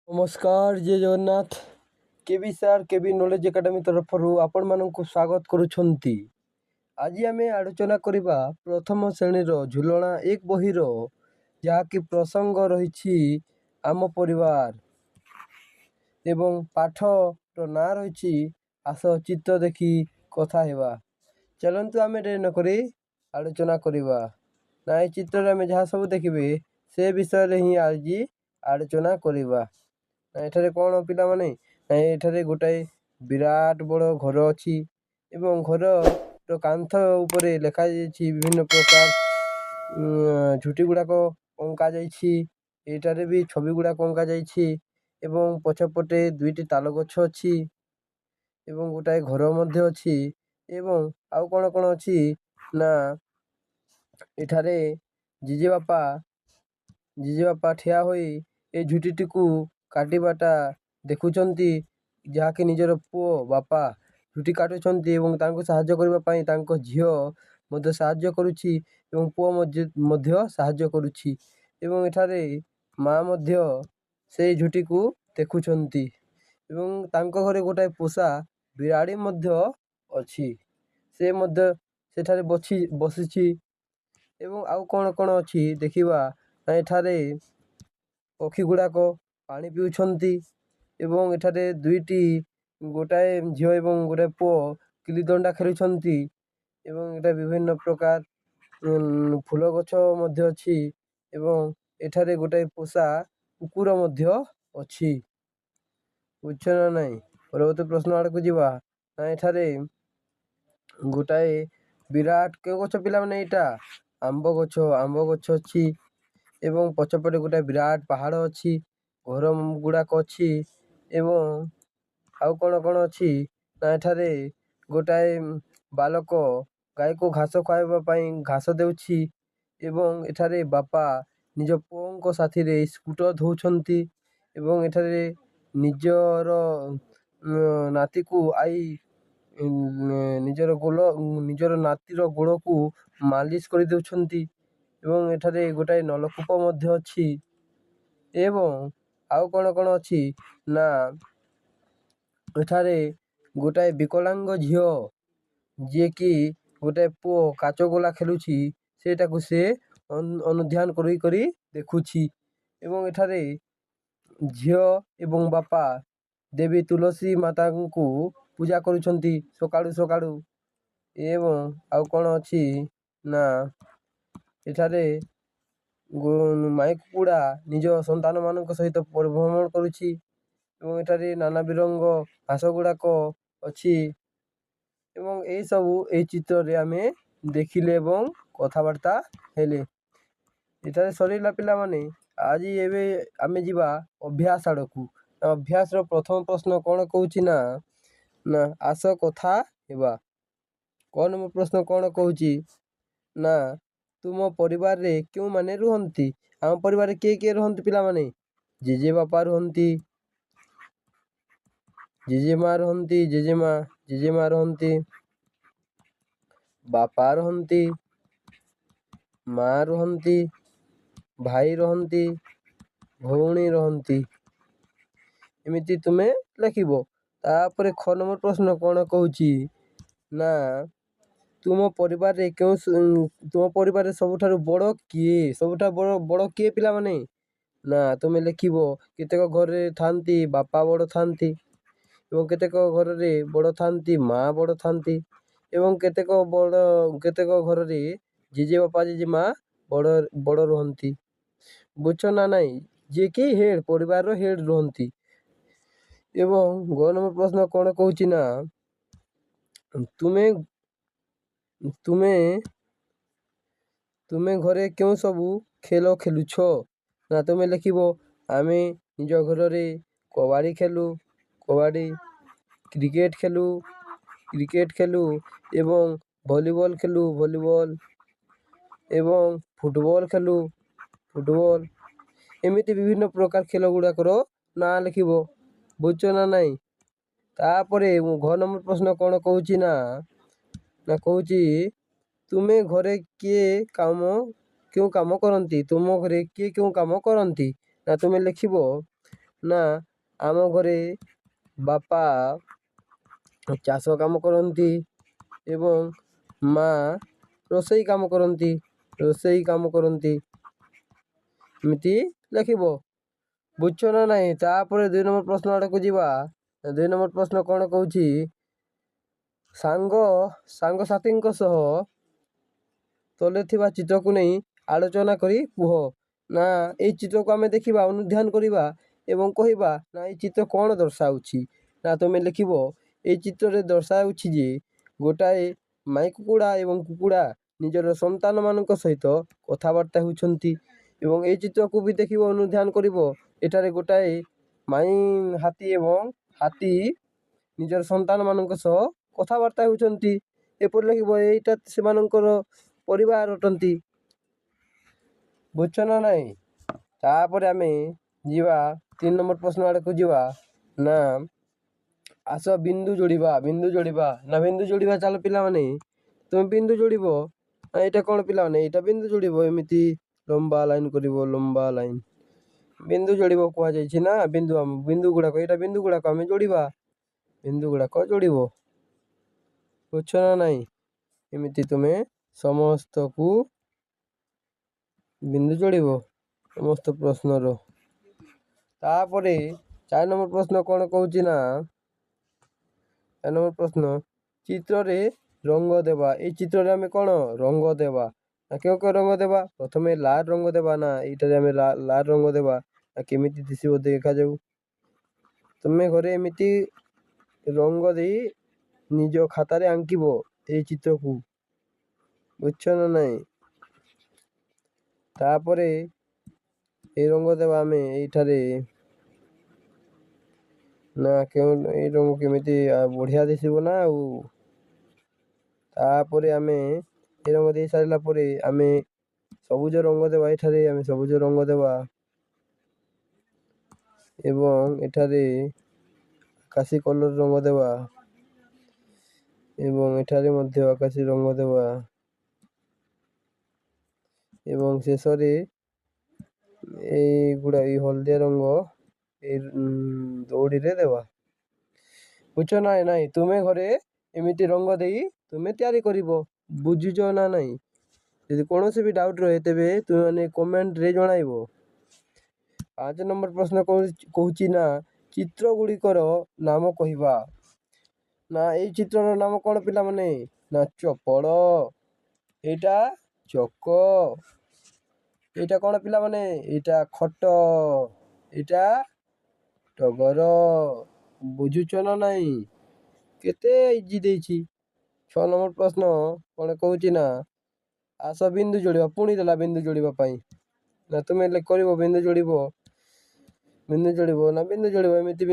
ନମସ୍କାର, ଜୟ ଜଗନ୍ନାଥ। କେବି ସାର୍ କେବି knowledge academy ତରଫରୁ ଆପଣମାନଙ୍କୁ ସ୍ୱାଗତ କରୁଛନ୍ତି। ଆଜି ଆମେ ଆଲୋଚନା କରିବା ପ୍ରଥମ ଶ୍ରେଣୀର ଝୁଲଣା 1 ବହିର, ଯାହାକି ପ୍ରସଙ୍ଗ ରହିଛି ଆମ ପରିବାର, ଏବଂ ପାଠର ନାଁ ରହିଛି ଆସ ଚିତ୍ର ଦେଖି କଥା ହେବା। ଚାଲନ୍ତୁ ଆମେ ଡେରି ନକରି ଆଲୋଚନା କରିବା। ନା ଏ ଚିତ୍ରରେ ଆମେ ଯାହା ସବୁ ଦେଖିବେ ସେ ବିଷୟରେ ହିଁ ଆଜି ଆଲୋଚନା କରିବା। ଏଠାରେ କ'ଣ ପିଲାମାନେ, ଏଠାରେ ଗୋଟାଏ ବିରାଟ ବଡ଼ ଘର ଅଛି ଏବଂ ଘରର କାନ୍ଥ ଉପରେ ଲେଖାଯାଇଛି ବିଭିନ୍ନ ପ୍ରକାର ଝୁଟି ଗୁଡ଼ାକ ଅଙ୍କା ଯାଇଛି। ଏଇଠାରେ ବି ଛବି ଗୁଡ଼ାକ ଅଙ୍କା ଯାଇଛି ଏବଂ ପଛପଟେ 2ଟି ତାଳ ଗଛ ଅଛି ଏବଂ ଗୋଟାଏ ଘର ମଧ୍ୟ ଅଛି। ଏବଂ ଆଉ କ'ଣ କ'ଣ ଅଛି ନା ଏଠାରେ ଜେଜେବାପା ଠିଆ ହୋଇ ଏ ଝୁଟିଟିକୁ କାଟିବାଟା ଦେଖୁଛନ୍ତି, ଯାହାକି ନିଜର ପୁଅ ବାପା ଝୁଟି କାଟୁଛନ୍ତି ଏବଂ ତାଙ୍କୁ ସାହାଯ୍ୟ କରିବା ପାଇଁ ତାଙ୍କ ଝିଅ ମଧ୍ୟ ସାହାଯ୍ୟ କରୁଛି ଏବଂ ପୁଅ ମଧ୍ୟ ସାହାଯ୍ୟ କରୁଛି ଏବଂ ଏଠାରେ ମା ମଧ୍ୟ ସେଇ ଝୁଟିକୁ ଦେଖୁଛନ୍ତି ଏବଂ ତାଙ୍କ ଘରେ ଗୋଟାଏ ପୋଷା ବିରାଡ଼ି ମଧ୍ୟ ଅଛି, ସେ ମଧ୍ୟ ସେଠାରେ ବସିଛି। ଏବଂ ଆଉ କ'ଣ କ'ଣ ଅଛି ଦେଖିବା ନା ଏଠାରେ ପକ୍ଷୀ ଗୁଡ଼ାକ ପାଣି ପିଉଛନ୍ତି ଏବଂ ଏଠାରେ ଗୋଟାଏ ଝିଅ ଏବଂ ଗୋଟାଏ ପୁଅ ଗିଲି ଦଣ୍ଡା ଖେଳୁଛନ୍ତି ଏବଂ ଏଠାରେ ବିଭିନ୍ନ ପ୍ରକାର ଫୁଲ ଗଛ ମଧ୍ୟ ଅଛି ଏବଂ ଏଠାରେ ଗୋଟାଏ ପୋଷା କୁକୁର ମଧ୍ୟ ଅଛି। ବୁଝୁଛ ନା ନାହିଁ? ପରବର୍ତ୍ତୀ ପ୍ରଶ୍ନ ଆଡ଼କୁ ଯିବା। ନା ଏଠାରେ ଗୋଟାଏ ବିରାଟ କେଉଁ ଗଛ ପିଲାମାନେ? ଏଇଟା ଆମ୍ବ ଗଛ ଅଛି ଏବଂ ପଛପଟେ ଗୋଟାଏ ବିରାଟ ପାହାଡ଼ ଅଛି, ଘର ଗୁଡ଼ାକ ଅଛି ଏବଂ ଆଉ କ'ଣ କ'ଣ ଅଛି ନା ଏଠାରେ ଗୋଟାଏ ବାଲକ ଗାଈକୁ ଘାସ ଖୁଆଇବା ପାଇଁ ଘାସ ଦେଉଛି ଏବଂ ଏଠାରେ ବାପା ନିଜ ପୁଅଙ୍କ ସାଥିରେ ସ୍କୁଟର ଧୋଉଛନ୍ତି ଏବଂ ଏଠାରେ ନିଜର ନାତିକୁ ନିଜର ନାତିର ଗୋଡ଼କୁ ମାଲିସ କରିଦେଉଛନ୍ତି ଏବଂ ଏଠାରେ ଗୋଟାଏ ନଳକୂପ ମଧ୍ୟ ଅଛି। ଏବଂ ଆଉ କ'ଣ କ'ଣ ଅଛି ନା ଏଠାରେ ଗୋଟାଏ ବିକଳାଙ୍ଗ ଝିଅ, ଯିଏକି ଗୋଟାଏ ପୁଅ କାଚ ଗୋଲା ଖେଳୁଛି, ସେଇଟାକୁ ସେ ଅନୁଧ୍ୟାନ କରି ଦେଖୁଛି ଏବଂ ଏଠାରେ ଝିଅ ଏବଂ ବାପା ଦେବୀ ତୁଳସୀ ମାତାଙ୍କୁ ପୂଜା କରୁଛନ୍ତି ସକାଳୁ ସକାଳୁ। ଏବଂ ଆଉ କ'ଣ ଅଛି ନା ଏଠାରେ ମାଇ କୁକୁଡ଼ା ନିଜ ସନ୍ତାନମାନଙ୍କ ସହିତ ପରିଭ୍ରମଣ କରୁଛି ଏବଂ ଏଠାରେ ନାନା ବିରଙ୍ଗ ଘାସ ଗୁଡ଼ାକ ଅଛି ଏବଂ ଏହି ଚିତ୍ରରେ ଆମେ ଦେଖିଲେ ଏବଂ କଥାବାର୍ତ୍ତା ହେଲେ। ଏଠାରେ ସରିଲା ପିଲାମାନେ। ଏବେ ଆମେ ଯିବା ଅଭ୍ୟାସ ଆଡ଼କୁ। ଅଭ୍ୟାସର ପ୍ରଥମ ପ୍ରଶ୍ନ କ'ଣ କହୁଛି ନା ଆସ କଥା ହେବା। ପ୍ରଶ୍ନ କ'ଣ କହୁଛି ନା ତୁମ ପରିବାରରେ କେଉଁମାନେ ରୁହନ୍ତି? ଆମ ପରିବାରରେ କିଏ କିଏ ରୁହନ୍ତି ପିଲାମାନେ? ଜେଜେବାପା ରୁହନ୍ତି, ଜେଜେମା ରୁହନ୍ତି, ବାପା ରୁହନ୍ତି, ମା ରୁହନ୍ତି, ଭାଇ ରୁହନ୍ତି, ଭଉଣୀ ରୁହନ୍ତି। ଏମିତି ତୁମେ ଲେଖିବ। ତାପରେ ନମ୍ବର ପ୍ରଶ୍ନ କ'ଣ କହୁଛି ନା ତୁମ ପରିବାରରେ ସବୁଠାରୁ ବଡ଼ କିଏ ପିଲାମାନେ? ନା ତୁମେ ଲେଖିବ। କେତେକ ଘରରେ ଥାନ୍ତି ବାପା ବଡ଼ ଥାନ୍ତି ଏବଂ କେତେକ ଘରରେ ବଡ଼ ଥାନ୍ତି ମା ବଡ଼ ଥାନ୍ତି ଏବଂ କେତେକ ଘରରେ ଜେଜେବାପା ଜେଜେମା ବଡ଼ ରୁହନ୍ତି। ବୁଝଛ ନା ନାହିଁ? ଯିଏକି ପରିବାରର ହେଡ୍ ରୁହନ୍ତି। ଏବଂ ନମ୍ବର ପ୍ରଶ୍ନ କ'ଣ କହୁଛି ନା ତୁମେ ଘରେ କେଉଁ ସବୁ ଖେଳ ଖେଳୁଛ? ନା ତୁମେ ଲେଖିବ। ଆମେ ନିଜ ଘରରେ କବାଡ଼ି ଖେଳୁ, କ୍ରିକେଟ ଖେଳୁ ଏବଂ ଭଲିବଲ୍ ଖେଳୁ ଏବଂ ଫୁଟବଲ୍ ଖେଳୁ। ଏମିତି ବିଭିନ୍ନ ପ୍ରକାର ଖେଳ ଗୁଡ଼ାକର ନାଁ ଲେଖିବ। ବୁଝୁଛ ନା ନାହିଁ? ତାପରେ ନମ୍ବର ପ୍ରଶ୍ନ କ'ଣ କହୁଛି ନା କହୁଛି ତୁମେ ଘରେ କେଉଁ କାମ କରନ୍ତି? ତୁମ ଘରେ କିଏ କେଉଁ କାମ କରନ୍ତି? ନା ତୁମେ ଲେଖିବ। ନା ଆମ ଘରେ ବାପା ଚାଷ କାମ କରନ୍ତି ଏବଂ ମା ରୋଷେଇ କାମ କରନ୍ତି। ଏମିତି ଲେଖିବ। ବୁଝଛ ନା ନାହିଁ? ତାପରେ 2 ନମ୍ବର ପ୍ରଶ୍ନ ଆଡ଼କୁ ଯିବା। 2 ନମ୍ବର ପ୍ରଶ୍ନ କ'ଣ କହୁଛି? ସାଙ୍ଗସାଥୀଙ୍କ ସହ ତଳେ ଥିବା ଚିତ୍ରକୁ ନେଇ ଆଲୋଚନା କରି କୁହ। ନା ଏଇ ଚିତ୍ରକୁ ଆମେ ଦେଖିବା, ଅନୁଧ୍ୟାନ କରିବା ଏବଂ କହିବା ନା ଏଇ ଚିତ୍ର କ'ଣ ଦର୍ଶାଉଛି। ନା ତୁମେ ଲେଖିବ, ଏଇ ଚିତ୍ରରେ ଦର୍ଶାଉଛି ଯେ ଗୋଟାଏ ମାଈ କୁକୁଡ଼ା ଏବଂ କୁକୁଡ଼ା ନିଜର ସନ୍ତାନମାନଙ୍କ ସହିତ କଥାବାର୍ତ୍ତା ହେଉଛନ୍ତି। ଏବଂ ଏଇ ଚିତ୍ରକୁ ବି ଦେଖିବ, ଅନୁଧ୍ୟାନ କରିବ। ଏଠାରେ ଗୋଟାଏ ମାଈ ହାତୀ ଏବଂ ହାତୀ ନିଜର ସନ୍ତାନମାନଙ୍କ ସହ କଥାବାର୍ତ୍ତା ହେଉଛନ୍ତି। ଏପରି ଲେଖିବ, ଏଇଟା ସେମାନଙ୍କର ପରିବାର ଅଟନ୍ତି। ବୁଝଛ ନା ନାହିଁ? ତାପରେ ଆମେ ଯିବା 3 ନମ୍ବର ପ୍ରଶ୍ନ ଆଡ଼କୁ ଯିବା। ନା ଆସ ବିନ୍ଦୁ ଯୋଡ଼ିବା। ନା ବିନ୍ଦୁ ଯୋଡ଼ିବା। ଚାଲ ପିଲାମାନେ, ତୁମେ ବିନ୍ଦୁ ଯୋଡ଼ିବ। ଏଇଟା କ'ଣ ପିଲାମାନେ? ଏଇଟା ବିନ୍ଦୁ ଯୋଡ଼ିବ। ଏମିତି ଲମ୍ବା ଲାଇନ୍ କରିବ, ଲମ୍ବା ଲାଇନ୍। ବିନ୍ଦୁ ଯୋଡ଼ିବ କୁହାଯାଇଛି ନା। ବିନ୍ଦୁ ଗୁଡ଼ାକ, ଏଇଟା ବିନ୍ଦୁ ଗୁଡ଼ାକ ଆମେ ଯୋଡ଼ିବା। ବୁଝଛ ନା ନାହିଁ? ଏମିତି ତୁମେ ସମସ୍ତକୁ ବିନ୍ଦୁ ଯୋଡ଼ିବ, ସମସ୍ତ ପ୍ରଶ୍ନର। ତାପରେ 4 ନମ୍ବର ପ୍ରଶ୍ନ କ'ଣ କହୁଛି? ନା 4 ନମ୍ବର ପ୍ରଶ୍ନ, ଚିତ୍ରରେ ରଙ୍ଗ ଦେବା। ଏଇ ଚିତ୍ରରେ ଆମେ କ'ଣ ରଙ୍ଗ ଦେବା? ନା କେଉଁ ରଙ୍ଗ ଦେବା? ପ୍ରଥମେ ଲାଲ ରଙ୍ଗ ଦେବା। ନା ଏଇଟାରେ ଆମେ ଲାଲ ରଙ୍ଗ ଦେବା। ନା କେମିତି ଦିଶିବ ଦେଖାଯାଉ। ତୁମେ ଘରେ ଏମିତି ରଙ୍ଗ ଦେଇ ନିଜ ଖାତାରେ ଆଙ୍କିବ ଏଇ ଚିତ୍ରକୁ। ବୁଝଛ ନା ନାହିଁ? ତାପରେ ଏଇ ରଙ୍ଗ ଦେବା ଆମେ ଏଇଠାରେ। ନା ଏଇ ରଙ୍ଗ କେମିତି ବଢ଼ିଆ ଦିଶିବ ନା। ଆଉ ତାପରେ ଆମେ ଏ ରଙ୍ଗ ଦେଇ ସାରିଲା ପରେ ଆମେ ସବୁଜ ରଙ୍ଗ ଦେବା। ଏଠାରେ ଆମେ ସବୁଜ ରଙ୍ଗ ଦେବା ଏବଂ ଏଠାରେ ଆକାଶୀ କଲର୍ ରଙ୍ଗ ଦେବା ଏବଂ ଏଠାରେ ମଧ୍ୟ ଆକାଶୀ ରଙ୍ଗ ଦେବା ଏବଂ ଶେଷରେ ଏଇ ହଳଦିଆ ରଙ୍ଗ ଏଇ ଦଉଡ଼ିରେ ଦେବା। ବୁଝଛ ନା ନାହିଁ? ତୁମେ ଘରେ ଏମିତି ରଙ୍ଗ ଦେଇ ତୁମେ ତିଆରି କରିବ। ବୁଝୁଛ ନା ନାହିଁ? ଯଦି କୌଣସି ବି ଡାଉଟ୍ ରହେ ତେବେ ତୁମେମାନେ କମେଣ୍ଟରେ ଜଣାଇବ। 5 ନମ୍ବର ପ୍ରଶ୍ନ କହୁଛି, ନା ଚିତ୍ର ଗୁଡ଼ିକର ନାମ କହିବା। ନା ଏଇ ଚିତ୍ରର ନାମ କ'ଣ ପିଲାମାନେ? ନା ଚପଳ, ଏଇଟା ଚକ, ଏଇଟା କ'ଣ ପିଲାମାନେ? ଏଇଟା ଖଟ, ଏଇଟା ଟଗର। ବୁଝୁଛ ନା ନାହିଁ? କେତେ ଇଜି ଦେଇଛି। 6 ନମ୍ବର ପ୍ରଶ୍ନ କ'ଣ କହୁଛି? ନା ଆସ ବିନ୍ଦୁ ଯୋଡ଼ିବା। ପୁଣି ଦେଲା ବିନ୍ଦୁ ଯୋଡ଼ିବା ପାଇଁ। ନା ତୁମେ କରିବ ବିନ୍ଦୁ ଯୋଡ଼ିବ। ନା ବିନ୍ଦୁ ଯୋଡ଼ିବ, ଏମିତି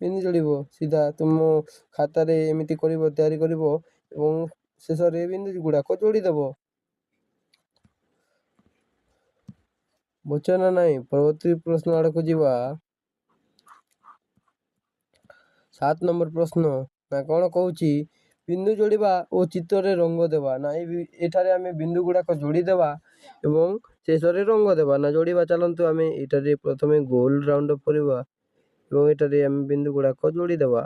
ବିନ୍ଦୁ ଯୋଡ଼ିବ। ସିଧା ତୁମ ଖାତାରେ ଏମିତି କରିବ, ତିଆରି କରିବ ଏବଂ ଶେଷରେ ବିନ୍ଦୁ ଗୁଡ଼ାକ ଯୋଡ଼ିଦେବ। ବୁଝଛ ନା ନାହିଁ? ପରବର୍ତ୍ତୀ ପ୍ରଶ୍ନ ଆଡ଼କୁ ଯିବା। 7 ନମ୍ବର ପ୍ରଶ୍ନ, ନା କ'ଣ କହୁଛି? ବିନ୍ଦୁ ଯୋଡ଼ିବା ଓ ଚିତ୍ରରେ ରଙ୍ଗ ଦେବା। ନା ଏଠାରେ ଆମେ ବିନ୍ଦୁ ଗୁଡ଼ାକ ଯୋଡ଼ିଦେବା ଏବଂ ଶେଷରେ ରଙ୍ଗ ଦେବା। ନା ଯୋଡ଼ିବା। ଚାଲନ୍ତୁ ଆମେ ଏଠାରେ ପ୍ରଥମେ ଗୋଲ ରାଉଣ୍ଡ ଅପ୍ କରିବା ଏବଂ ଏଠାରେ ଆମେ ବିନ୍ଦୁ ଗୁଡ଼ାକ ଯୋଡ଼ିଦେବା।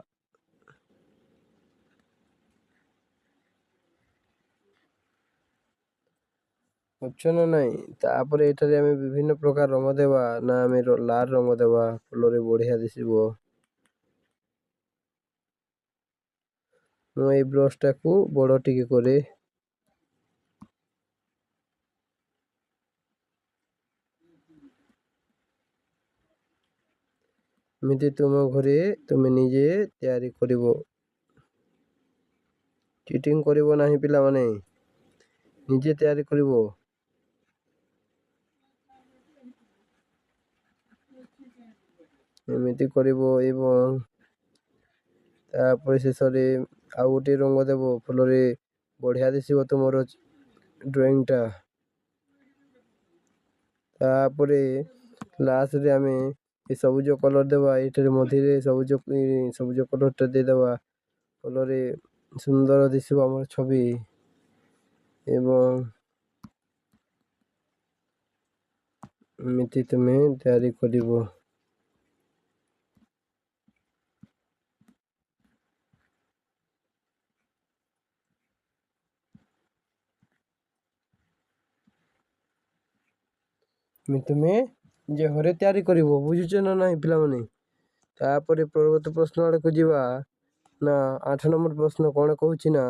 ବୁଝଛ ନା ନାହିଁ? ତାପରେ ଏଠାରେ ଆମେ ବିଭିନ୍ନ ପ୍ରକାର ରଙ୍ଗ ଦେବା। ନା ଆମେ ଲାଲ ରଙ୍ଗ ଦେବା, ଫୁଲରେ ବଢ଼ିଆ ଦିଶିବ। ମୁଁ ଏଇ ବ୍ରସ୍ଟାକୁ ବଡ଼ ଟିକେ କରେ। ଏମିତି ତୁମ ଘରେ ତୁମେ ନିଜେ ତିଆରି କରିବ। ଚିଟିଂ କରିବ ନାହିଁ ପିଲାମାନେ, ନିଜେ ତିଆରି କରିବ। ଏମିତି କରିବ ଏବଂ ତାପରେ ଶେଷରେ ଆଉ ଗୋଟିଏ ରଙ୍ଗ ଦେବ, ଫୁଲରେ ବଢ଼ିଆ ଦିଶିବ ତୁମର ଡ୍ରଇଂଟା। ତାପରେ ଲାଷ୍ଟରେ ଆମେ ଏ ସବୁଜ କଲର୍ ଦେବା। ଏଠାରେ ମଝିରେ ସବୁଜ କଲର୍ଟା ଦେଇଦେବା। ଫଳରେ ସୁନ୍ଦର ଦିଶିବ ଆମର ଛବି ଏବଂ ଏମିତି ତୁମେ ତିଆରି କରିବ। ତୁମେ ଯେ ଘରେ ତିଆରି କରିବ। ବୁଝୁଛ ନା ନାହିଁ ପିଲାମାନେ? ତାପରେ ପରବର୍ତ୍ତୀ ପ୍ରଶ୍ନ ଆଡ଼କୁ ଯିବା। ନା 8 ନମ୍ବର ପ୍ରଶ୍ନ କ'ଣ କହୁଛି ନା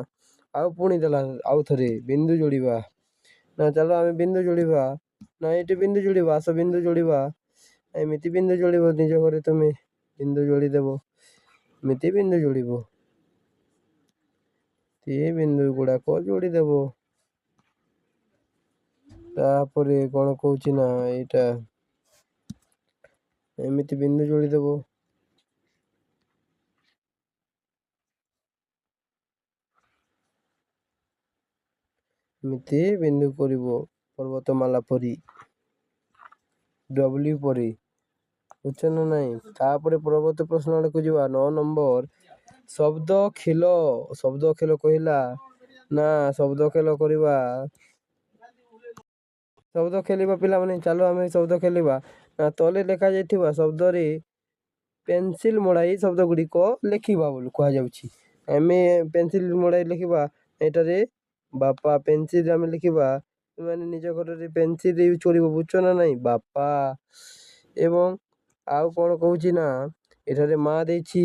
ଆଉ ପୁଣି ଦେଲା ଆଉ ଥରେ ବିନ୍ଦୁ ଯୋଡ଼ିବା। ନା ଚାଲ ଆମେ ବିନ୍ଦୁ ଯୋଡ଼ିବା। ନା ଏଠି ବିନ୍ଦୁ ଯୋଡ଼ିବା, ଆସ ବିନ୍ଦୁ ଯୋଡ଼ିବା। ଏମିତି ବିନ୍ଦୁ ଯୋଡ଼ିବ, ନିଜ ଘରେ ତୁମେ ବିନ୍ଦୁ ଯୋଡ଼ିଦେବ। ଏମିତି ବିନ୍ଦୁ ଯୋଡ଼ିବ, ଏ ବିନ୍ଦୁ ଗୁଡ଼ାକ ଯୋଡ଼ିଦେବ। ତାପରେ କ'ଣ କହୁଛି ନା ଏଇଟା ଏମିତି ବିନ୍ଦୁ ଯୋଡ଼ିଦେବ। ଏମିତି ବିନ୍ଦୁ କରିବ ପର୍ବତମାଲା ପରି, ଡବ୍ଲ୍ୟୁ ପରି। ବୁଝୁଛ ନା ନାହିଁ? ତାପରେ ପରବର୍ତ୍ତୀ ପ୍ରଶ୍ନ ଆଡ଼କୁ ଯିବା। 9 ନମ୍ବର ଶବ୍ଦ ଖେଳ। ଶବ୍ଦ ଖେଳ କହିଲା ନା ଶବ୍ଦ ଖେଳ କରିବା। ଶବ୍ଦ ଖେଳିବା ପିଲାମାନେ, ଚାଲ ଆମେ ଶବ୍ଦ ଖେଳିବା। ନା ତଳେ ଲେଖାଯାଇଥିବା ଶବ୍ଦରେ ପେନସିଲ ମଡ଼ାଇ ଶବ୍ଦ ଗୁଡ଼ିକ ଲେଖିବା ବୋଲି କୁହାଯାଉଛି। ଆମେ ପେନସିଲ ମଡ଼ାଇ ଲେଖିବା। ଏଠାରେ ବାପା ପେନସିଲ ଆମେ ଲେଖିବା। ମାନେ ନିଜ ଘରରେ ପେନସିଲ ୟୁଜ୍ କରିବ। ବୁଝୁଛ ନା ନାହିଁ? ବାପା। ଏବଂ ଆଉ କ'ଣ କହୁଛି ନା ଏଠାରେ ମା ଦେଇଛି,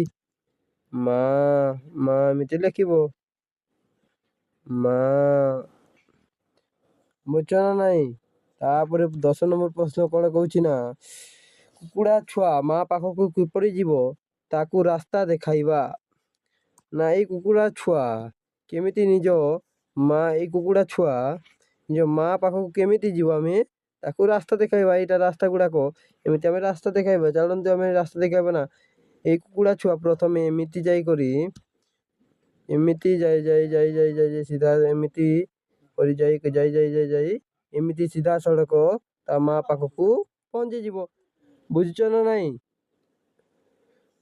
ମା। ମା ଏମିତି ଲେଖିବ, ମା। ବୁଝୁଛ ନା ନାହିଁ? ତାପରେ 10 ନମ୍ବର ପ୍ରଶ୍ନ କ'ଣ କହୁଛି ନା କୁକୁଡ଼ା ଛୁଆ ମା ପାଖକୁ କିପରି ଯିବ ତାକୁ ରାସ୍ତା ଦେଖାଇବା। ନା ଏଇ କୁକୁଡ଼ା ଛୁଆ କେମିତି ନିଜ ମା, ଏଇ କୁକୁଡ଼ା ଛୁଆ ନିଜ ମା ପାଖକୁ କେମିତି ଯିବ, ଆମେ ତାକୁ ରାସ୍ତା ଦେଖାଇବା। ଏଇଟା ରାସ୍ତା ଗୁଡ଼ାକ ଏମିତି ଆମେ ରାସ୍ତା ଦେଖାଇବା। ଚାଲନ୍ତୁ ଆମେ ରାସ୍ତା ଦେଖାଇବା। ନା ଏଇ କୁକୁଡ଼ା ଛୁଆ ପ୍ରଥମେ ଏମିତି ଯାଇକରି ଏମିତି ଯାଇ ଯାଇ ଯାଇ ଯାଇ ଯାଇ ଯାଇ ସିଧା ଏମିତି କରି ଯାଇ ଯାଇ ଯାଇ ଯାଇ ଯାଇ ଏମିତି ସିଧା ସଡ଼କ ତା ମା ପାଖକୁ ପହଞ୍ଚିଯିବ। ବୁଝୁଛ ନା ନାହିଁ?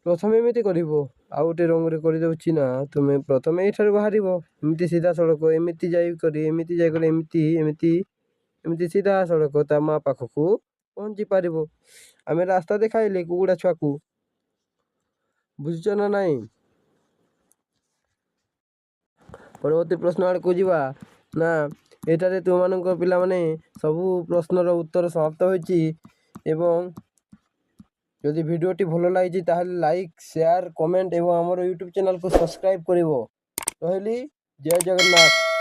ପ୍ରଥମେ ଏମିତି କରିବ। ଆଉ ଗୋଟେ ରଙ୍ଗରେ କରିଦେଉଛି। ନା ତୁମେ ପ୍ରଥମେ ଏଇଠାରୁ ବାହାରିବ, ଏମିତି ସିଧା ସଡ଼କ ଏମିତି ଯାଇକରି ଏମିତି ଯାଇକରି ଏମିତି ଏମିତି ଏମିତି ସିଧା ସଡ଼କ ତା ମା ପାଖକୁ ପହଞ୍ଚି ପାରିବ। ଆମେ ରାସ୍ତା ଦେଖାଇଲେ କୁକୁଡ଼ା ଛୁଆକୁ। ବୁଝୁଛ ନା ନାହିଁ? ପରବର୍ତ୍ତୀ ପ୍ରଶ୍ନ ଆଡ଼କୁ ଯିବା। ନା ଏଠାରେ ତୁମମାନଙ୍କ ପିଲାମାନେ ସବୁ ପ୍ରଶ୍ନର ଉତ୍ତର ସମାପ୍ତ ହୋଇଛି। ଏବଂ ଯଦି ଭିଡ଼ିଓଟି ଭଲ ଲାଗିଛି ତାହେଲେ ଲାଇକ୍, ସେୟାର, କମେଣ୍ଟ ଏବଂ ଆମର ୟୁଟ୍ୟୁବ୍ ଚ୍ୟାନେଲକୁ ସବସ୍କ୍ରାଇବ୍ କରିବ। ରହିଲି, ଜୟ ଜଗନ୍ନାଥ।